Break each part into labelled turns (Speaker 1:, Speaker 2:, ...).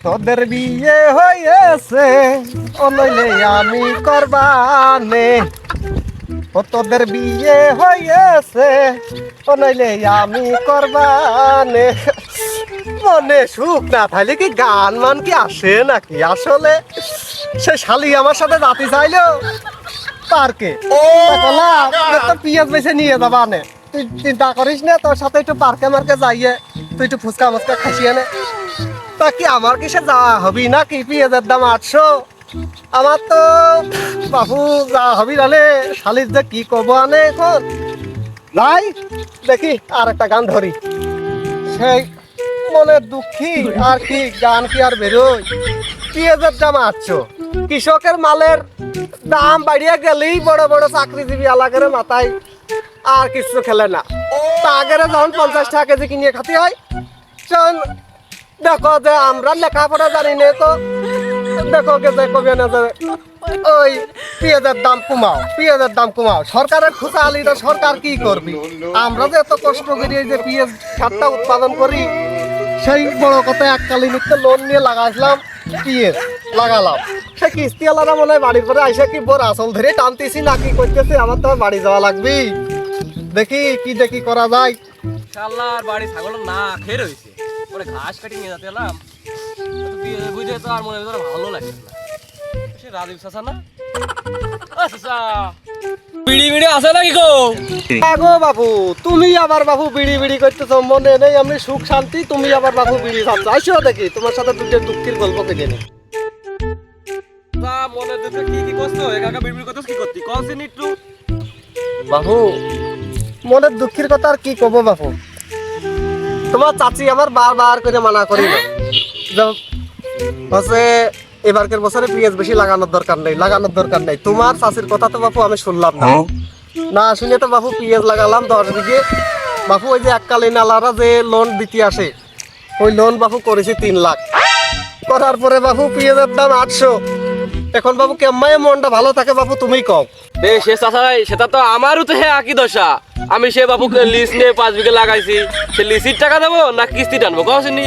Speaker 1: তোদের বিয়ে হয়েছে ও নইলে আমি করবানে, ও তোদের বিয়ে হয়েছে ও নইলে আমি করবানে। মনে সুখ না থাকলে কি গান মান কি আসে নাকি? আসলে সে শালি আমার সাথে যাতে চাইলো পার্কে, তো পিঁয়াজ বেছে নিয়ে যাবা নে। তুই চিন্তা করিস না, তোর সাথে একটু পার্কে মার্কে যাইয়ে তুই একটু ফুচকা মুচকা খাসিয়ে নে। তা কি আমার কিসে যাওয়া হবি না কি? পেঁয়াজের দাম 800। আমার তো বাবু যা হবি নালে শালির যে কি করবো আনে এখন। যাই দেখি আর একটা গান ধরি, সেই মনের দুঃখী আর কি গান কি আর বেরোয়। পেঁয়াজের দাম 800, কৃষকের মালের দাম বাড়িয়ে গেলেই বড় বড় চাকরিজীবী এলাকার মাথায় আর কিছু খেলে না। তা আগের যখন 50 টাকা কেজি কিনে খাতে হয়, তখন দেখো যে আমরা লেখাপড়া জানি না, তো দেখো যে কবে না যে ওই পেঁয়াজের দাম কমাও, পেঁয়াজের দাম কমাও। সরকারের খুচা আলিটা সরকার কি করবি? আমরা যে এত কষ্ট করি এই যে পেঁয়াজ খাতটা উৎপাদন করি, সেই বড় কথা এককালীন লোন নিয়ে লাগাইছিলাম, পেঁয়াজ লাগালাম। সে কিস্তিওয়ালারা মনে হয় বাড়ির পরে আইসা কি বোর আসল ধরে টানতেছি না কি করতেছি। আমার তো বাড়ি যাওয়া লাগবে, দেখি করা যায়।
Speaker 2: শালার বাড়ি ছাগল না খেয়ে রয়েছে, ওরে ঘাস কাটি নিয়ে যেতে এলাম, বুঝে তো আর মনে ভিতরে ভালো লাগে না। সে রাজীব চাচা না? চাচা বিড়ি বিড়ি আছে নাকি গো?
Speaker 1: গো বাবু, তুমি আবার বাবু বিড়ি বিড়ি করতেছো? মনে নেই আমি সুখ শান্তি, তুমি আবার বাবু বিড়ি খাচ্ছ। আসো দেখি তোমার সাথে দুটো দুঃখের গল্প কেটে নে।
Speaker 2: মনে দিতে কি কি করছো? একা বিড়ি বিড়ি করতেছ কি করতি? কনসিন একটু
Speaker 1: বাবু মনের দুঃখের কথা আর কি কব বাবু। তোমার চাচি আমার বারবার করে মানা করি না হচ্ছে এবারকের বছরে পেঁয়াজ বেশি লাগানোর দরকার নেই। তোমার চাচির কথা তো বাবু আমি শুনলাম না, না শুনে তো বাবু পেঁয়াজ লাগালাম 10 বিঘে। বাবু ওই যে এককালীন আলারা যে লোন দিতে আসে, ওই লোন বাবু করেছি 3 লাখ। করার পরে বাবু পেঁয়াজের দাম 800। এখন বাবু কেমন মনটা ভালো থাকে বাবু তুমি কও।
Speaker 2: সে চাচাই সেটা তো আমারও তো হ্যাঁ একই দশা। আমি সে বাবুকে লিস্ট নিয়ে 5 বিঘা লাগাইছি, সে লিস্টির টাকা দেবো না কিস্তি টানবো কওনি?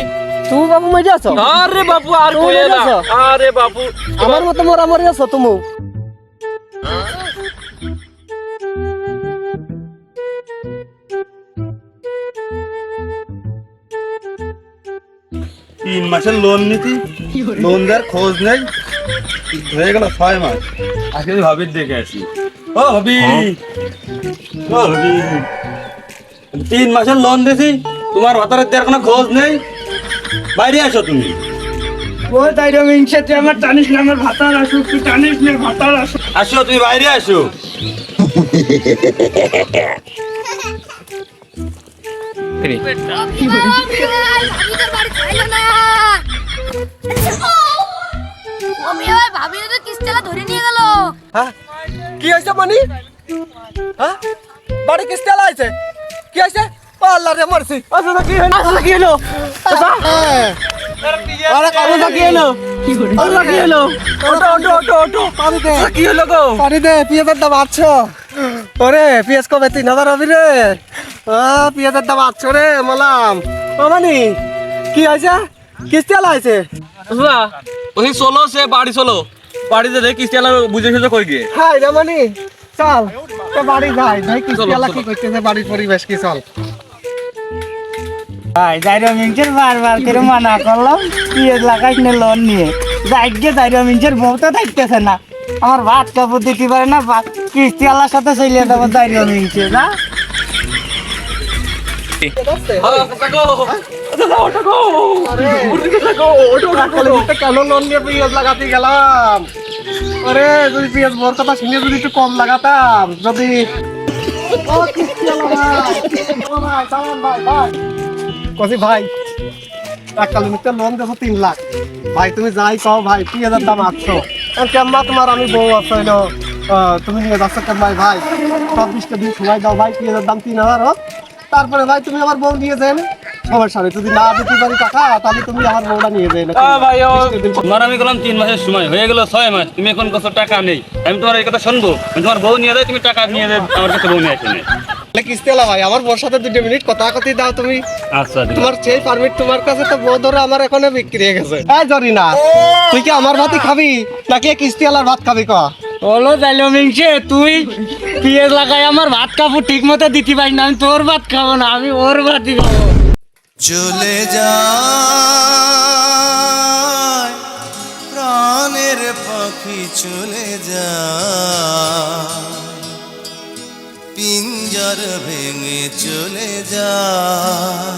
Speaker 1: তুমি বাবু মরে আছো?
Speaker 2: আরে বাবু আর কইে না, আরে বাবু
Speaker 1: আমার মতো মরা মরে আছো তুমি।
Speaker 3: তিন মাসের লোন নিতি, লোন দেওয়ার খোঁজ নেই, হয়ে গেল 6 মাস। আজকে ভাবির দেখে আসি। ও ভাবি, ও ভাবি, 3 মাসের লোন দিছি, তোমার ভাতারের দেওয়ার কোনো খোঁজ নেই। বাইরে আসো তুমি।
Speaker 4: ওই তাই রে মিনছে, তুই আমার জানিস না আমার ভাতার আসো, তুই জানিস না ভাতার আসো।
Speaker 3: আসো তুমি বাইরে আসো।
Speaker 1: কি হয়েছে মানি? হ্যাঁ বাড়ি কিস্তি আলাইছে, কি হয়েছে? আল্লাহ রে মরছি। আচ্ছা কি হলো? আচ্ছা কি হলো? আরে কাবুদা কি হলো? আল্লাহ কি হলো? ওটো পানি দে। কি হলো গো? পানি দে, পেঁয়াজের দাম 800। ওরে পেঁয়াজ কবে 3000 হবে রে? পেঁয়াজের দাম 800 রে মালাম। মামানি কি হয়েছে? কিস্তি আলাইছে।
Speaker 2: চাচা ওই চলো, সে বাড়ি চলো, বাড়িতে দেখি কিস্তি আলা বুঝে সুঝে কই গিয়ে।
Speaker 1: হাই রে মানি চল তো বাড়ি যাই, ভাই কিস্তি আলা কি করতেছে বাড়ির পরিবেশ কি? চল
Speaker 4: ভাই জাইরো মিনছের বারবার করে মানা করলাম পেঁয়াজ লাগাইস না লোন নিয়ে। যাইগে জাইরো মিনছের বউ তো থাকতেছে না, আমার ভাত কাপড় দিতে পারে না, কিস্তি আল্লাহর সাথে চলে যাবো জাইরো মিনছে না।
Speaker 1: কেন লোন নিয়ে পেঁয়াজ লাগাতে গেলাম? আরে যদি পেঁয়াজ মোর কথা শুনে যদি একটু কম লাগাতাম, যদি কসি ভাই এককালীন লোন দেবো 3 লাখ। ভাই তুমি যাই কও ভাই, পেঁয়াজের দাম 800। কেমবা তোমার আমি বউ আছে তুমি নিয়ে যাচ্ছ কেমন ভাই? 24টা দিন সময় দাও ভাই, পেঁয়াজের দাম 3000 হোক, তারপরে ভাই তুমি আমার বউ নিয়ে যান সবার সামনে। যদি না দিতে পারি টাকা তাহলে তুমি আমার বউটা নিয়ে যাই।
Speaker 3: ভাই তোমার আমি বললাম 3 মাসের সময়, হয়ে গেল 6 মাস, তুমি এখন কত টাকা নেই। আমি তোমার এই কথা শুনবো? তোমার বউ নিয়ে যাই, তুমি টাকা নিয়ে যাই, আমার কাছে বউ নিয়ে আসে।
Speaker 1: কিস্তিওয়ালা ভাই আমার বোর সাথে 2 মিনিট কথা কথি দাও তুমি।
Speaker 3: আচ্ছা
Speaker 1: তোমার সেই পারমিট তোমার কাছে তো বউ ধরে আমার এখানে বিক্রি হয়ে গেছে। এই জরিনা তুই কি আমার ভাতই খাবি নাকি এই কিস্তিওয়ালার ভাত খাবি ক?
Speaker 4: হলো যাইলো মিংসে তুই পিঁয়াজ লাগাই আমার ভাত কাপড় ঠিক মতো দিতে পারি না, আমি তোর ভাত খাবো না, আমি ওর ভাতই খাবো।
Speaker 5: চলে যায় প্রাণের পাখি চলে যায়, পিঞ্জর ভেঙে চলে যায়।